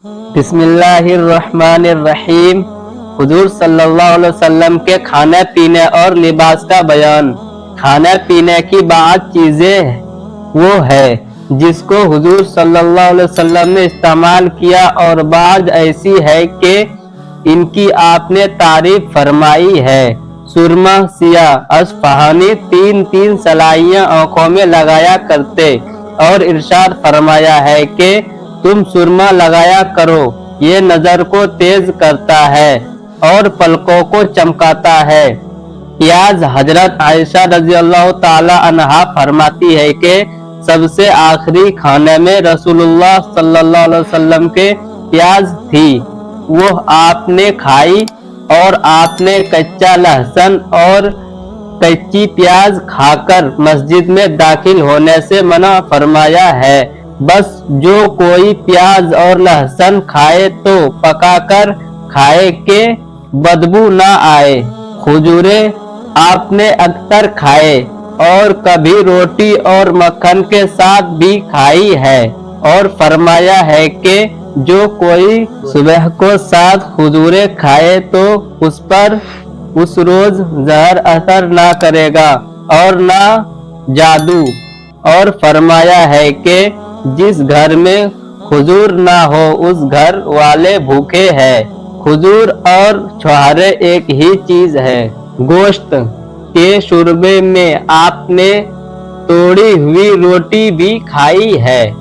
बिस्मिल्लाहिर्रहमानिर्रहीम। हुजूर सल्लल्लाहु अलैहि वसल्लम के खाने पीने और लिबास का बयान। खाने पीने की बात चीजें वो है जिसको हुजूर सल्लल्लाहु अलैहि वसल्लम ने इस्तेमाल किया और बाज ऐसी है कि इनकी आपने तारीफ फरमाई है। सुरमा सिया अस्फहानी तीन तीन सलाइयां आंखों में लगाया करते और इरशाद फरमाया है कि तुम सुरमा लगाया करो, ये नजर को तेज करता है और पलकों को चमकाता है। प्याज हजरत आयशा रजी अल्लाह ताला अन्हा फरमाती है कि सबसे आखिरी खाने में रसूलुल्लाह सल्लल्लाहु अलैहि वसल्लम के प्याज थी, वो आपने खाई और आपने कच्चा लहसुन और कच्ची प्याज खाकर मस्जिद में दाखिल होने से मना फरमाया है। बस जो कोई प्याज और लहसुन खाए तो पकाकर खाए कि बदबू ना आए। खजूरे आपने अक्सर खाए और कभी रोटी और मक्खन के साथ भी खाई है और फरमाया है कि जो कोई सुबह को 7 खजूरे खाए तो उस पर उस रोज जहर असर ना करेगा और ना जादू। और फरमाया है कि जिस घर में खजूर ना हो उस घर वाले भूखे हैं। खजूर और छुहारे एक ही चीज है। गोश्त के शुरबे में आपने तोड़ी हुई रोटी भी खाई है।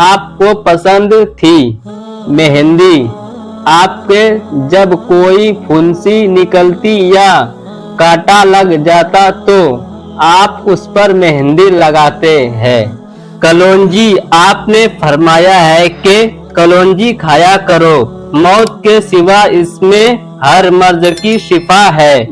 आपको पसंद थी मेहंदी। आपके जब कोई फुंसी निकलती या कांटा लग जाता तो आप उस पर मेहंदी लगाते हैं। कलौंजी आपने फरमाया है कि कलौंजी खाया करो, मौत के सिवा इसमें हर मर्ज की शिफा है।